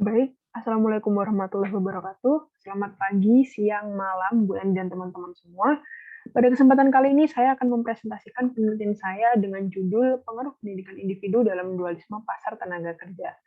Baik, Assalamualaikum warahmatullahi wabarakatuh. Selamat pagi, siang, malam, bulan, dan teman-teman semua. Pada kesempatan kali ini, saya akan mempresentasikan penelitian saya dengan judul Pengaruh Pendidikan Individu dalam Dualisme Pasar Tenaga Kerja.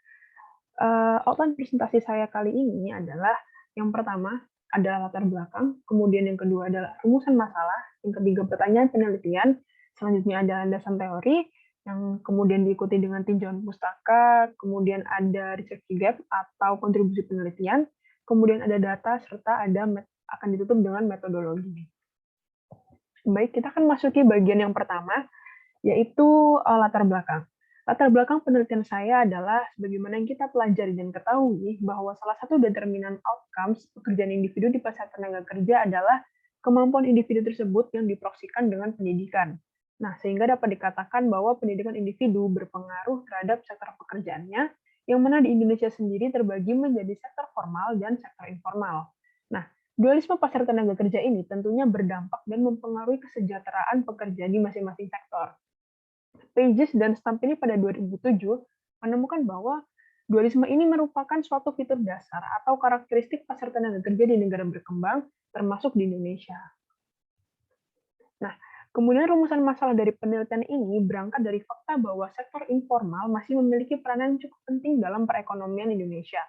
Outline presentasi saya kali ini adalah yang pertama adalah latar belakang, kemudian yang kedua adalah rumusan masalah, yang ketiga pertanyaan penelitian, selanjutnya ada landasan teori, yang kemudian diikuti dengan tinjauan pustaka, kemudian ada research gap atau kontribusi penelitian, kemudian ada data, serta akan ditutup dengan metodologi. Baik, kita akan masuki bagian yang pertama, yaitu latar belakang. Latar belakang penelitian saya adalah sebagaimana yang kita pelajari dan ketahui bahwa salah satu determinan outcomes pekerjaan individu di pasar tenaga kerja adalah kemampuan individu tersebut yang diproksikan dengan pendidikan. Nah, sehingga dapat dikatakan bahwa pendidikan individu berpengaruh terhadap sektor pekerjaannya, yang mana di Indonesia sendiri terbagi menjadi sektor formal dan sektor informal. Nah, dualisme pasar tenaga kerja ini tentunya berdampak dan mempengaruhi kesejahteraan pekerja di masing-masing sektor. Pages dan Stampini pada 2007 menemukan bahwa dualisme ini merupakan suatu fitur dasar atau karakteristik pasar tenaga kerja di negara berkembang, termasuk di Indonesia. Nah, kemudian rumusan masalah dari penelitian ini berangkat dari fakta bahwa sektor informal masih memiliki peranan cukup penting dalam perekonomian Indonesia.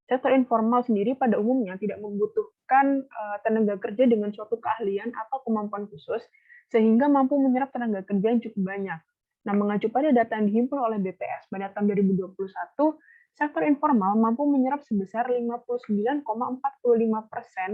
Sektor informal sendiri pada umumnya tidak membutuhkan tenaga kerja dengan suatu keahlian atau kemampuan khusus, sehingga mampu menyerap tenaga kerja yang cukup banyak. Nah, mengacu pada data yang dihimpun oleh BPS pada tahun 2021, sektor informal mampu menyerap sebesar 59,45%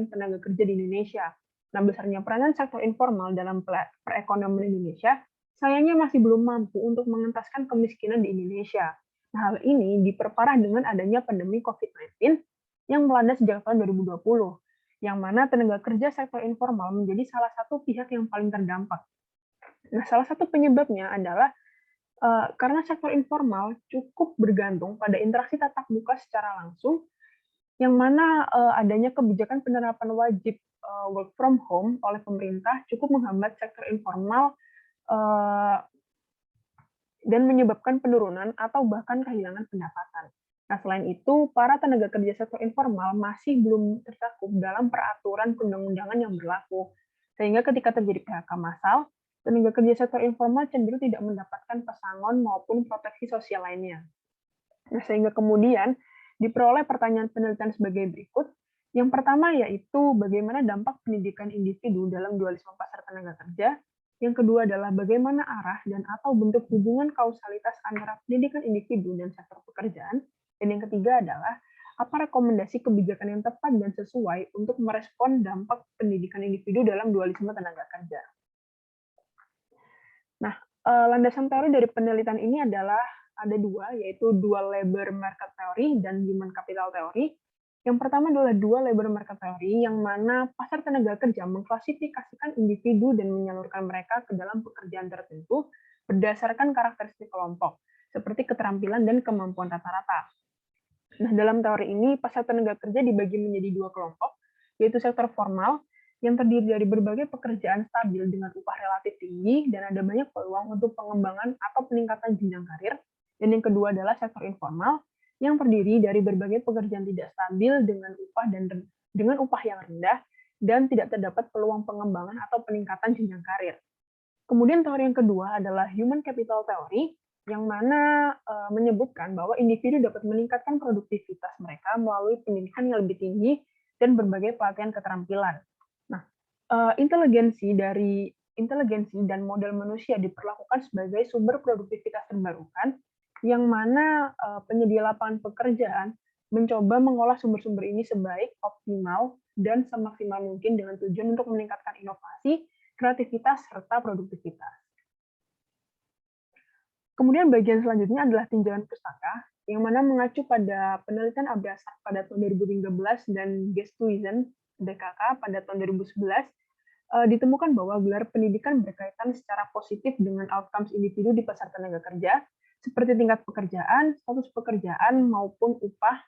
tenaga kerja di Indonesia. Nah, besarnya peranan sektor informal dalam perekonomian Indonesia sayangnya masih belum mampu untuk mengentaskan kemiskinan di Indonesia. Nah, hal ini diperparah dengan adanya pandemi COVID-19 yang melanda sejak tahun 2020, yang mana tenaga kerja sektor informal menjadi salah satu pihak yang paling terdampak. Nah, salah satu penyebabnya adalah karena sektor informal cukup bergantung pada interaksi tatap muka secara langsung, yang mana adanya kebijakan penerapan wajib work from home oleh pemerintah cukup menghambat sektor informal uh, dan menyebabkan penurunan atau bahkan kehilangan pendapatan. Nah, selain itu, para tenaga kerja sektor informal masih belum tercakup dalam peraturan perundang-undangan yang berlaku. Sehingga ketika terjadi PHK massal, tenaga kerja sektor informal cenderung tidak mendapatkan pesangon maupun proteksi sosial lainnya. Nah, sehingga kemudian diperoleh pertanyaan penelitian sebagai berikut. Yang pertama yaitu bagaimana dampak pendidikan individu dalam dualisme pasar tenaga kerja. Yang kedua adalah bagaimana arah dan atau bentuk hubungan kausalitas antara pendidikan individu dan sektor pekerjaan. Dan yang ketiga adalah apa rekomendasi kebijakan yang tepat dan sesuai untuk merespon dampak pendidikan individu dalam dualisme tenaga kerja. Nah, landasan teori dari penelitian ini adalah ada dua, yaitu dual labor market theory dan human capital theory. Yang pertama adalah dual labor market theory, yang mana pasar tenaga kerja mengklasifikasikan individu dan menyalurkan mereka ke dalam pekerjaan tertentu berdasarkan karakteristik kelompok, seperti keterampilan dan kemampuan rata-rata. Nah, dalam teori ini, pasar tenaga kerja dibagi menjadi dua kelompok, yaitu sektor formal, yang terdiri dari berbagai pekerjaan stabil dengan upah relatif tinggi, dan ada banyak peluang untuk pengembangan atau peningkatan jenjang karir. Dan yang kedua adalah sektor informal, yang terdiri dari berbagai pekerjaan tidak stabil dengan upah yang rendah, dan tidak terdapat peluang pengembangan atau peningkatan jenjang karir. Kemudian teori yang kedua adalah human capital theory, yang mana menyebutkan bahwa individu dapat meningkatkan produktivitas mereka melalui pendidikan yang lebih tinggi dan berbagai pelatihan keterampilan. Nah, inteligensi dan modal manusia diperlakukan sebagai sumber produktivitas terbarukan, yang mana penyedia lapangan pekerjaan mencoba mengolah sumber-sumber ini sebaik, optimal, dan semaksimal mungkin dengan tujuan untuk meningkatkan inovasi, kreativitas, serta produktivitas. Kemudian bagian selanjutnya adalah tinjauan pustaka, yang mana mengacu pada penelitian Abrasak pada tahun 2013 dan Gestuizen DKK pada tahun 2011, ditemukan bahwa gelar pendidikan berkaitan secara positif dengan outcomes individu di pasar tenaga kerja, seperti tingkat pekerjaan, status pekerjaan, maupun upah.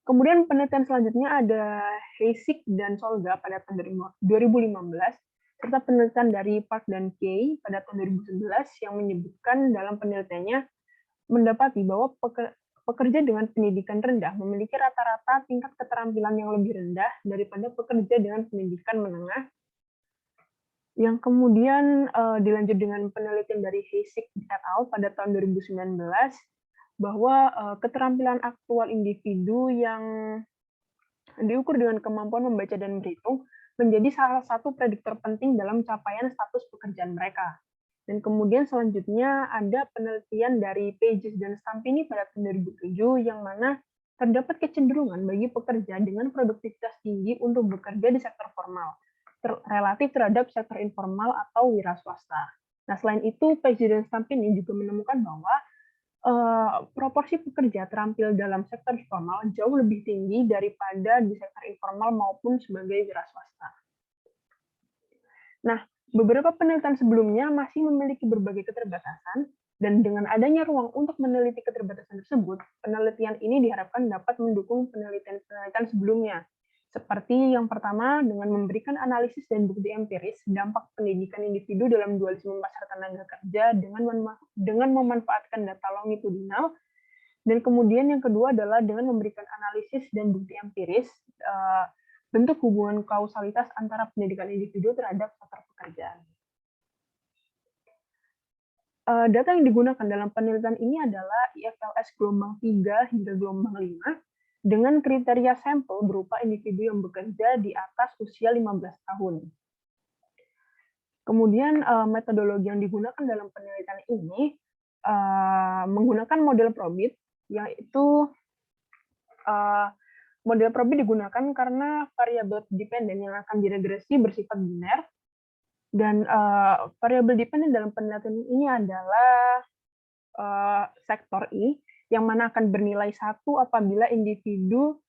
Kemudian penelitian selanjutnya ada Heisik dan Solga pada tahun 2015, serta penelitian dari Park dan Kay pada tahun 2011 yang menyebutkan dalam penelitiannya mendapati bahwa pekerja dengan pendidikan rendah memiliki rata-rata tingkat keterampilan yang lebih rendah daripada pekerja dengan pendidikan menengah, yang kemudian dilanjut dengan penelitian dari Heisig et al. Pada tahun 2019 bahwa keterampilan aktual individu yang diukur dengan kemampuan membaca dan berhitung menjadi salah satu prediktor penting dalam capaian status pekerjaan mereka. Dan kemudian selanjutnya ada penelitian dari Pages dan Stampini pada tahun 2007 yang mana terdapat kecenderungan bagi pekerja dengan produktivitas tinggi untuk bekerja di sektor formal, relatif terhadap sektor informal atau wira swasta. Nah, selain itu, Pages dan Stampini juga menemukan bahwa proporsi pekerja terampil dalam sektor formal jauh lebih tinggi daripada di sektor informal maupun sebagai wira swasta. Nah, beberapa penelitian sebelumnya masih memiliki berbagai keterbatasan, dan dengan adanya ruang untuk meneliti keterbatasan tersebut, penelitian ini diharapkan dapat mendukung penelitian-penelitian sebelumnya. Seperti yang pertama, dengan memberikan analisis dan bukti empiris dampak pendidikan individu dalam dualisme pasar tenaga kerja dengan memanfaatkan data longitudinal. Dan kemudian yang kedua adalah dengan memberikan analisis dan bukti empiris bentuk hubungan kausalitas antara pendidikan individu terhadap sektor pekerjaan. Data yang digunakan dalam penelitian ini adalah IFLS gelombang 3 hingga gelombang 5 dengan kriteria sampel berupa individu yang bekerja di atas usia 15 tahun. Kemudian metodologi yang digunakan dalam penelitian ini menggunakan model Probit, yaitu model Probit digunakan karena variabel dependen yang akan diregresi bersifat biner, dan variabel dependen dalam penelitian ini adalah sektor I, yang mana akan bernilai 1 apabila individu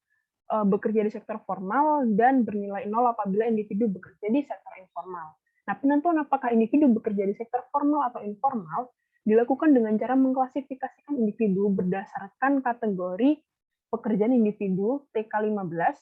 bekerja di sektor formal dan bernilai 0 apabila individu bekerja di sektor informal. Nah, penentuan apakah individu bekerja di sektor formal atau informal dilakukan dengan cara mengklasifikasikan individu berdasarkan kategori pekerjaan individu TK15,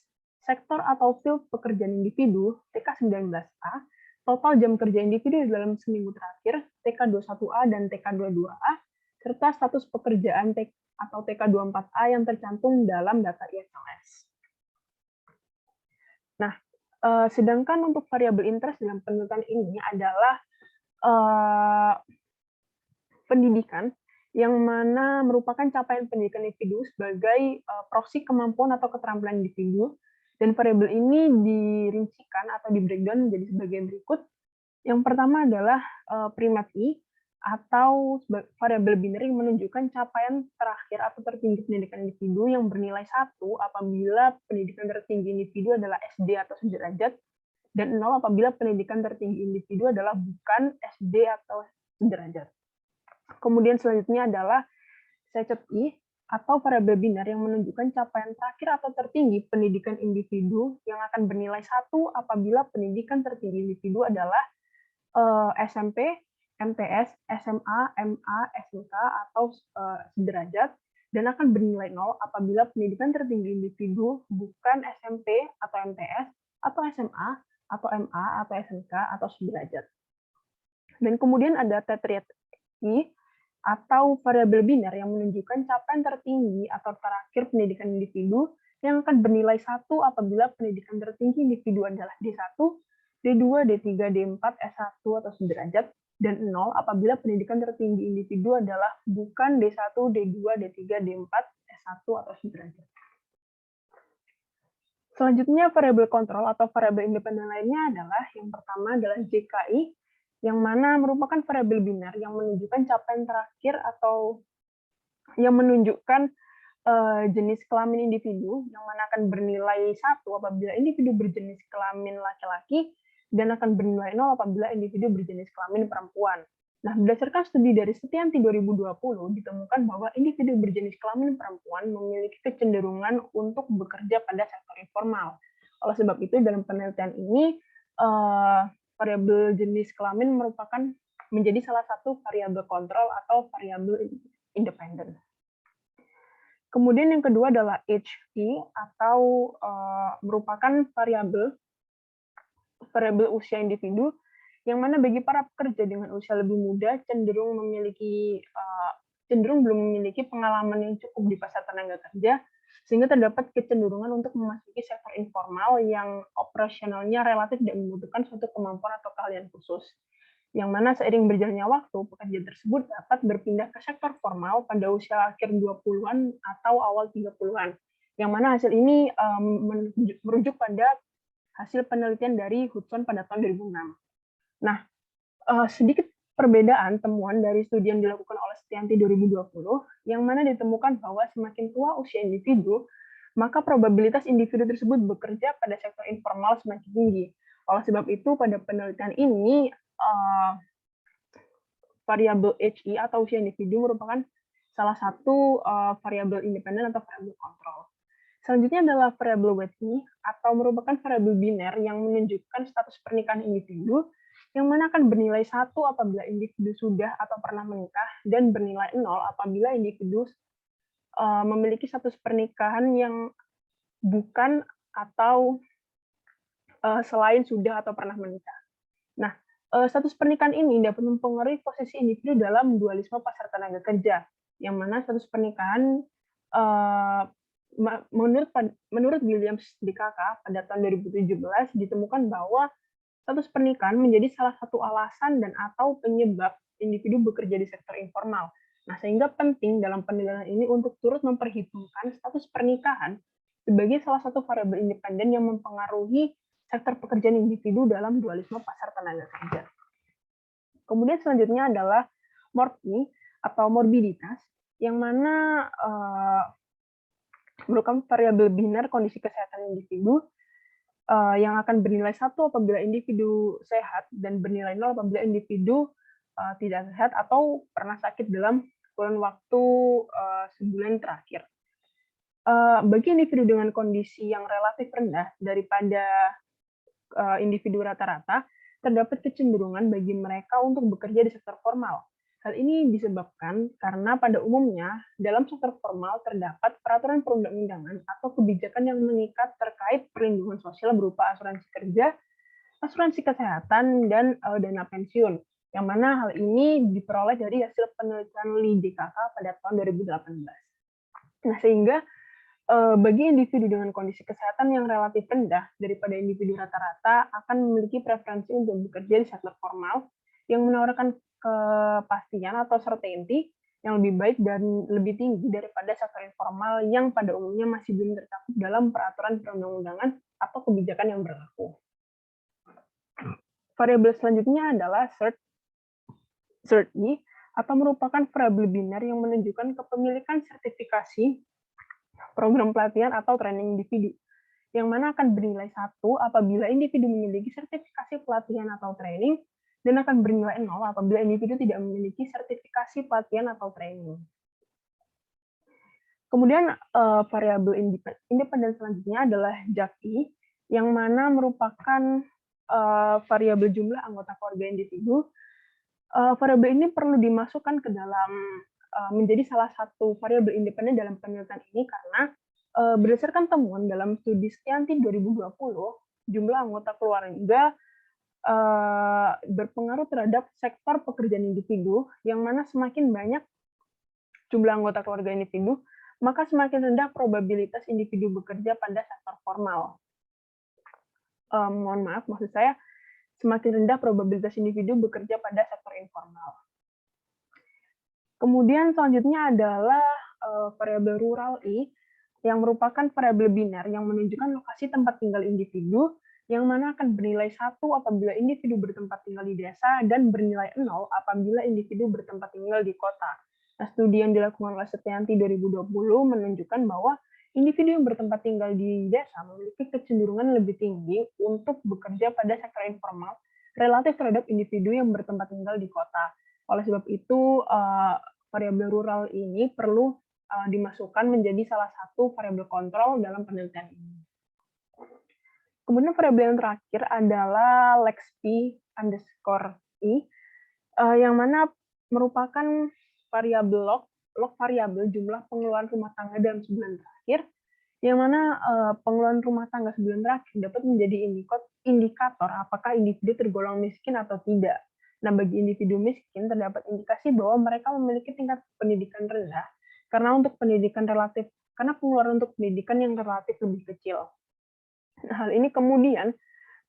sektor atau field pekerjaan individu TK19A, total jam kerja individu dalam seminggu terakhir TK21A dan TK22A, serta status pekerjaan atau TK24A yang tercantum dalam data IFLS. Nah, sedangkan untuk variabel interest dalam penelitian ini adalah pendidikan, yang mana merupakan capaian pendidikan individu sebagai proksi kemampuan atau keterampilan individu, dan variabel ini dirincikan atau di-breakdown menjadi sebagai berikut. Yang pertama adalah primat I, atau variabel biner yang menunjukkan capaian terakhir atau tertinggi pendidikan individu yang bernilai 1 apabila pendidikan tertinggi individu adalah SD atau sederajat, dan 0 apabila pendidikan tertinggi individu adalah bukan SD atau sederajat. Kemudian selanjutnya adalah secet I, atau variabel biner yang menunjukkan capaian terakhir atau tertinggi pendidikan individu yang akan bernilai 1 apabila pendidikan tertinggi individu adalah SMP, MTS, SMA, MA, SMK, atau sederajat, dan akan bernilai 0 apabila pendidikan tertinggi individu bukan SMP atau MTS, atau SMA, atau MA, atau SMK, atau sederajat. Dan kemudian ada tetriad I, atau variabel biner yang menunjukkan capaian tertinggi atau terakhir pendidikan individu yang akan bernilai 1 apabila pendidikan tertinggi individu adalah D1, D2, D3, D4, S1 atau sederajat, dan 0 apabila pendidikan tertinggi individu adalah bukan D1, D2, D3, D4, S1 atau sederajat. Selanjutnya, variabel kontrol atau variabel independen lainnya adalah yang pertama adalah JKI, yang mana merupakan variabel biner yang menunjukkan capaian terakhir atau yang menunjukkan jenis kelamin individu, yang mana akan bernilai 1 apabila individu berjenis kelamin laki-laki, dan akan bernilai 0 apabila individu berjenis kelamin perempuan. Nah, berdasarkan studi dari Setianti 2020, ditemukan bahwa individu berjenis kelamin perempuan memiliki kecenderungan untuk bekerja pada sektor informal. Oleh sebab itu, dalam penelitian ini, variabel jenis kelamin merupakan menjadi salah satu variabel kontrol atau variabel independen. Kemudian yang kedua adalah HT, atau merupakan variabel usia individu, yang mana bagi para pekerja dengan usia lebih muda cenderung cenderung belum memiliki pengalaman yang cukup di pasar tenaga kerja, sehingga terdapat kecenderungan untuk memasuki sektor informal yang operasionalnya relatif tidak membutuhkan suatu kemampuan atau keahlian khusus. Yang mana seiring berjalannya waktu, pekerja tersebut dapat berpindah ke sektor formal pada usia akhir 20-an atau awal 30-an. Yang mana hasil ini merujuk pada hasil penelitian dari Hudson pada tahun 2006. Nah, sedikit perbedaan temuan dari studi yang dilakukan oleh Setianti 2020, yang mana ditemukan bahwa semakin tua usia individu, maka probabilitas individu tersebut bekerja pada sektor informal semakin tinggi. Oleh sebab itu, pada penelitian ini, variabel HI atau usia individu merupakan salah satu variabel independen atau variabel kontrol. Selanjutnya adalah variabel Whitney atau merupakan variabel biner yang menunjukkan status pernikahan individu, yang mana akan bernilai 1 apabila individu sudah atau pernah menikah dan bernilai 0 apabila individu memiliki status pernikahan yang bukan atau selain sudah atau pernah menikah. Nah, status pernikahan ini dapat mempengaruhi posisi individu dalam dualisme pasar tenaga kerja, yang mana status pernikahan menurut Williams DKK pada tahun 2017 ditemukan bahwa status pernikahan menjadi salah satu alasan dan atau penyebab individu bekerja di sektor informal. Nah, sehingga penting dalam penilaian ini untuk turut memperhitungkan status pernikahan sebagai salah satu variabel independen yang mempengaruhi sektor pekerjaan individu dalam dualisme pasar tenaga kerja. Kemudian selanjutnya adalah morbid atau morbiditas, yang mana merupakan variabel biner kondisi kesehatan individu yang akan bernilai 1 apabila individu sehat dan bernilai 0 apabila individu tidak sehat atau pernah sakit dalam kurun waktu sebulan terakhir. Bagi individu dengan kondisi yang relatif rendah daripada individu rata-rata, terdapat kecenderungan bagi mereka untuk bekerja di sektor formal. Hal ini disebabkan karena pada umumnya dalam sektor formal terdapat peraturan perundang-undangan atau kebijakan yang mengikat terkait perlindungan sosial berupa asuransi kerja, asuransi kesehatan, dan dana pensiun, yang mana hal ini diperoleh dari hasil penelitian LIDKK pada tahun 2018. Nah, sehingga bagi individu dengan kondisi kesehatan yang relatif rendah daripada individu rata-rata akan memiliki preferensi untuk bekerja di sektor formal yang menawarkan kepastian atau certainty yang lebih baik dan lebih tinggi daripada sektor informal yang pada umumnya masih belum tercakup dalam peraturan perundang-undangan atau kebijakan yang berlaku. Variabel selanjutnya adalah CERT-I atau merupakan variabel biner yang menunjukkan kepemilikan sertifikasi program pelatihan atau training individu, yang mana akan bernilai 1 apabila individu memiliki sertifikasi pelatihan atau training, dan akan bernilai 0 apabila individu tidak memiliki sertifikasi pelatihan atau training. Kemudian variabel independen selanjutnya adalah JAK-I, yang mana merupakan variabel jumlah anggota keluarga individu. Variabel ini perlu dimasukkan ke dalam menjadi salah satu variabel independen dalam penelitian ini karena berdasarkan temuan dalam studi Setianti 2020, jumlah anggota keluarga berpengaruh terhadap sektor pekerjaan individu, yang mana semakin banyak jumlah anggota keluarga individu, maka semakin rendah probabilitas individu bekerja pada sektor formal. Mohon maaf, maksud saya semakin rendah probabilitas individu bekerja pada sektor informal. Kemudian selanjutnya adalah variabel rural I, yang merupakan variabel biner yang menunjukkan lokasi tempat tinggal individu, yang mana akan bernilai 1 apabila individu bertempat tinggal di desa dan bernilai 0 apabila individu bertempat tinggal di kota. Nah, studi yang dilakukan oleh Setianti 2020 menunjukkan bahwa individu yang bertempat tinggal di desa memiliki kecenderungan lebih tinggi untuk bekerja pada sektor informal relatif terhadap individu yang bertempat tinggal di kota. Oleh sebab itu, variabel rural ini perlu dimasukkan menjadi salah satu variabel kontrol dalam penelitian ini. Kemudian variabel yang terakhir adalah LEXP_I, yang mana merupakan variabel log variabel jumlah pengeluaran rumah tangga dalam sebulan terakhir, yang mana pengeluaran rumah tangga sebulan terakhir dapat menjadi indikator apakah individu tergolong miskin atau tidak. Nah, bagi individu miskin terdapat indikasi bahwa mereka memiliki tingkat pendidikan rendah karena pengeluaran untuk pendidikan yang relatif lebih kecil. Nah, hal ini kemudian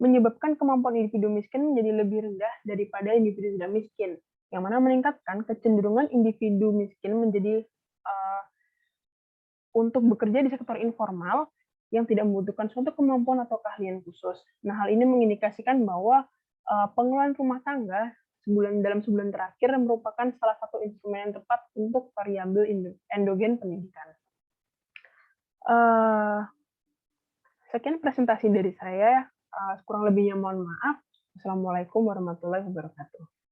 menyebabkan kemampuan individu miskin menjadi lebih rendah daripada individu tidak miskin, yang mana meningkatkan kecenderungan individu miskin untuk bekerja di sektor informal yang tidak membutuhkan suatu kemampuan atau keahlian khusus. Nah, hal ini mengindikasikan bahwa pengeluaran rumah tangga dalam sebulan terakhir merupakan salah satu instrumen yang tepat untuk variabel endogen pendidikan. Sekian presentasi dari saya. Kurang lebihnya mohon maaf. Assalamualaikum warahmatullahi wabarakatuh.